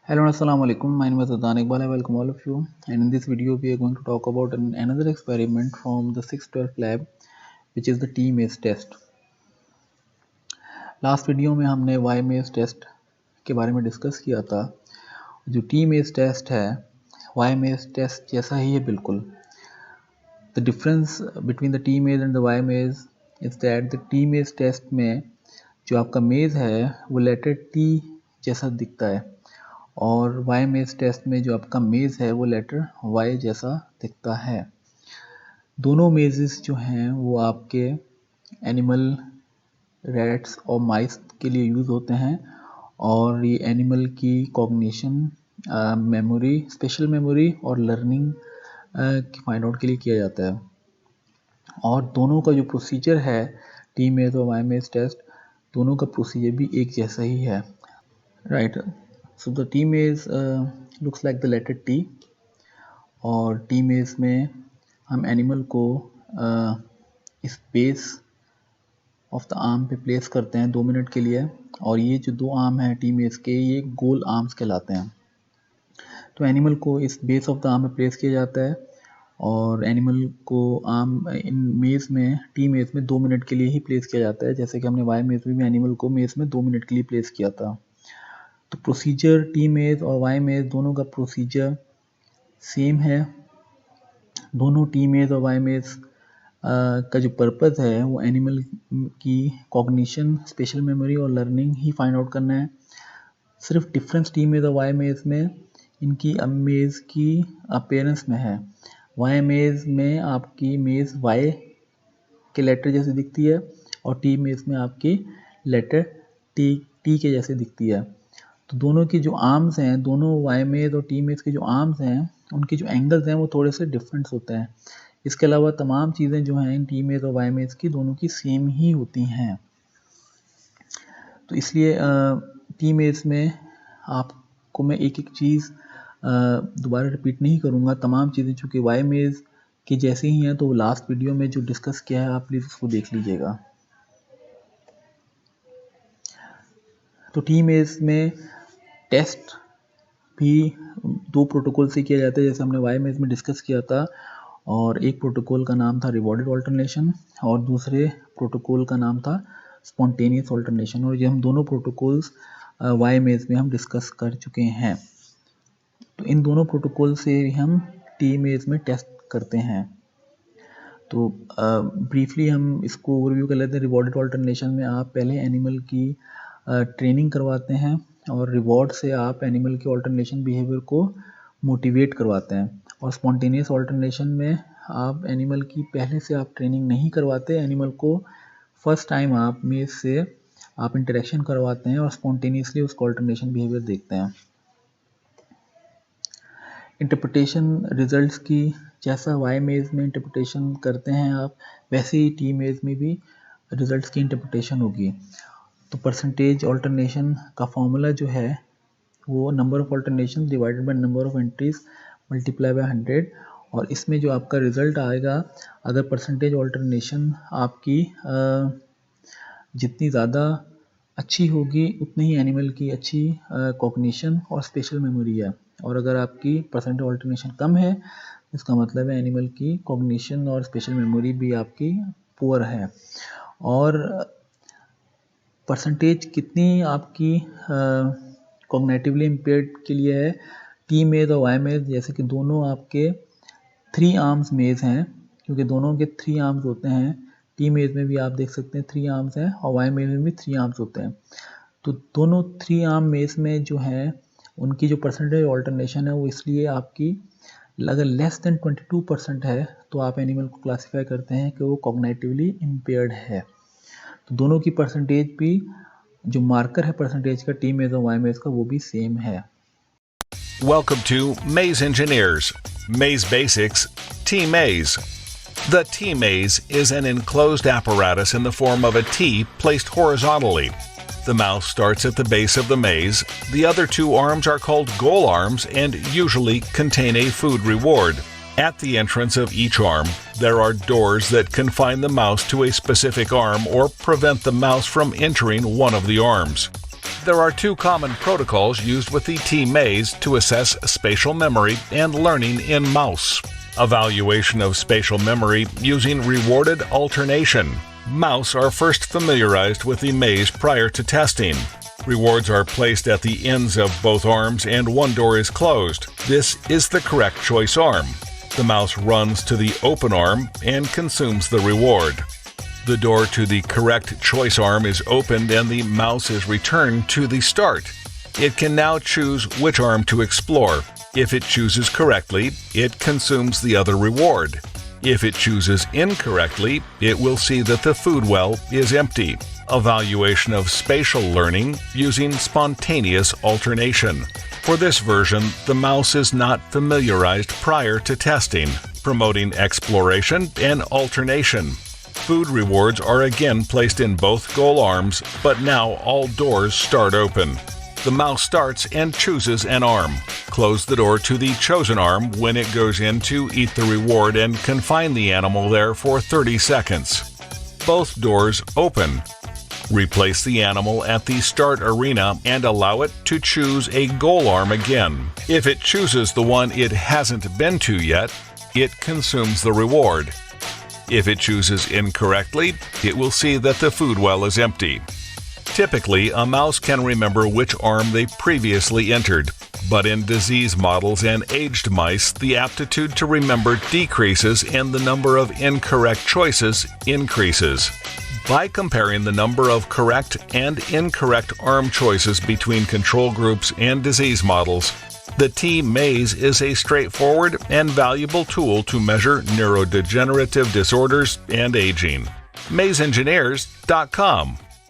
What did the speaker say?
Hello and Assalamu alaikum. My name is Adnan Iqbal. I welcome all of you. And in this video, we are going to talk about another experiment from the 612 lab, which is the T-maze test. Last video में हमने Y-maze test के बारे में discuss किया था. जो T-maze test है, Y-maze test जैसा ही है बिल्कुल. The difference between the T-maze and the Y-maze is that the T-maze test में जो आपका मेज है वो लेटर T जैसा दिखता है और वाई मेज टेस्ट में जो आपका मेज है वो लेटर वाई जैसा दिखता है. दोनों मेजेस जो हैं वो आपके एनिमल, रैट्स और माइस के लिए यूज़ होते हैं और ये एनिमल की कॉग्निशन, मेमोरी, स्पेशल मेमोरी और लर्निंग की फाइंड आउट के लिए किया जाता है. और दोनों का जो प्रोसीजर है, टी मेज और वाई मेज टेस्ट, दोनों का प्रोसीजर भी एक जैसा ही है. Right. So the T maze looks like the letter T और T maze में हम एनिमल को इस बेस ऑफ द आर्म पे प्लेस करते हैं 2 मिनट के लिए और ये जो 2 आर्म हैं T maze के, ये गोल आर्म्स कहलाते हैं. तो एनिमल को इस बेस ऑफ द आर्म पे प्लेस किया जाता है और एनिमल को आर्म इन मेज में, टी मेज में 2 मिनट के लिए ही प्लेस किया जाता है, जैसे कि हमने वाई मेज में भी एनिमल को मेज में 2 मिनट के लिए प्लेस किया था. तो प्रोसीजर टी मेज और वाई मेज दोनों का प्रोसीजर सेम है. दोनों टी मेज और वाई मेज का जो पर्पस है वो एनिमल की कॉग्निशन, स्पेशल मेमोरी और लर्निंग ही फाइंड आउट करना है. सिर्फ डिफरेंस टी मेज और वाई मेज में इनकी मेज की अपीयरेंस में है. वाई मेज में आपकी मेज वाई के लेटर जैसे दिखती है और टी मेज में आपकी लेटर टी के जैसे दिखती है. तो दोनों की जो आर्म्स हैं, दोनों वाई मेज और टी मेज के जो आर्म्स हैं, उनके जो एंगल्स हैं वो थोड़े से डिफरेंट होते हैं. इसके अलावा तमाम चीज़ें जो हैं इन टी मेज और वाई मेज की दोनों की सेम ही होती हैं. तो इसलिए टी मेज में आपको मैं एक एक चीज़ दोबारा रिपीट नहीं करूँगा. तमाम चीज़ें चूँकि वाई मेज की जैसी ही हैं तो लास्ट वीडियो में जो डिस्कस किया है आप प्लीज़ उसको देख लीजिएगा. तो टी मेज में टेस्ट भी 2 प्रोटोकॉल से किया जाता है, जैसे हमने वाई मेज में डिस्कस किया था. और एक प्रोटोकॉल का नाम था रिवॉर्डेड ऑल्टरनेशन और दूसरे प्रोटोकॉल का नाम था स्पॉन्टेनियस ऑल्टरनेशन. और ये हम दोनों प्रोटोकॉल्स वाई मेज में हम डिस्कस कर चुके हैं. तो इन दोनों प्रोटोकॉल से हम टी मेज में टेस्ट करते हैं. तो ब्रीफली हम इसको ओवरव्यू कर लेते हैं. रिवॉर्डेड ऑल्टरनेशन में आप पहले एनिमल की ट्रेनिंग करवाते हैं और रिवॉर्ड से आप एनिमल के ऑल्टरनेशन बिहेवियर को मोटिवेट करवाते हैं. और स्पॉन्टेनियस ऑल्टरनेशन में आप एनिमल की पहले से आप ट्रेनिंग नहीं करवाते, एनिमल को फर्स्ट टाइम आप में से आप इंटरेक्शन करवाते हैं और स्पॉन्टेनियसली उसका ऑल्टरनेशन बिहेवियर देखते हैं. इंटरप्रिटेशन रिजल्ट्स की जैसा वाई मेज में इंटरप्रिटेशन करते हैं आप, वैसे ही टी मेज में भी रिजल्ट्स की इंटरप्रिटेशन होगी. तो परसेंटेज ऑल्टरनेशन का फॉर्मूला जो है वो number of alternation divided by number of entries multiply by 100. और इसमें जो आपका रिजल्ट आएगा, अगर परसेंटेज ऑल्टरनेशन आपकी जितनी ज़्यादा अच्छी होगी उतनी ही एनिमल की अच्छी कॉग्निशन और स्पेशल मेमोरी है. और अगर आपकी परसेंटेज ऑल्टरनेशन कम है, इसका मतलब है एनिमल की कॉग्निशन और स्पेशल मेमोरी भी आपकी पुअर है. और परसेंटेज कितनी आपकी कॉग्निटिवली इम्पेयर्ड के लिए है, टी मेज और वाई मेज जैसे कि दोनों आपके 3 आर्म्स मेज हैं, क्योंकि दोनों के 3 आर्म्स होते हैं. टी मेज में भी आप देख सकते हैं 3 आर्म्स हैं और वाई मेज में भी 3 आर्म्स होते हैं. तो दोनों 3 आर्म मेज में जो है उनकी जो परसेंटेज ऑल्टरनेशन है वो इसलिए आपकी अगर लेस देन 22% है तो आप एनिमल को क्लासीफाई करते हैं कि वो कॉग्निटिवली इम्पेयर्ड है. तो दोनों की परसेंटेज भी, जो मार्कर है परसेंटेज का टी मेज और वाई मेज का, वो भी सेम है. Welcome to Maze Engineers, Maze Basics, T-Maze. The T-Maze is an enclosed apparatus in the form of a T placed horizontally. The mouse starts at the base of the maze. The other 2 arms are called goal arms and usually contain a food reward. At the entrance of each arm, there are doors that confine the mouse to a specific arm or prevent the mouse from entering one of the arms. There are two common protocols used with the T-Maze to assess spatial memory and learning in mouse. Evaluation of spatial memory using rewarded alternation. Mouse are first familiarized with the maze prior to testing. Rewards are placed at the ends of both arms and one door is closed. This is the correct choice arm. The mouse runs to the open arm and consumes the reward. The door to the correct choice arm is opened and the mouse is returned to the start. It can now choose which arm to explore. If it chooses correctly, it consumes the other reward. If it chooses incorrectly, it will see that the food well is empty. Evaluation of spatial learning using spontaneous alternation. For this version, the mouse is not familiarized prior to testing, promoting exploration and alternation. Food rewards are again placed in both goal arms, but now all doors start open. The mouse starts and chooses an arm. Close the door to the chosen arm when it goes in to eat the reward and confine the animal there for 30 seconds. Both doors open. Replace the animal at the start arena and allow it to choose a goal arm again. If it chooses the one it hasn't been to yet, it consumes the reward. If it chooses incorrectly, it will see that the food well is empty. Typically, a mouse can remember which arm they previously entered, but in disease models and aged mice, the aptitude to remember decreases and the number of incorrect choices increases. By comparing the number of correct and incorrect arm choices between control groups and disease models, the T-Maze is a straightforward and valuable tool to measure neurodegenerative disorders and aging. MazeEngineers.com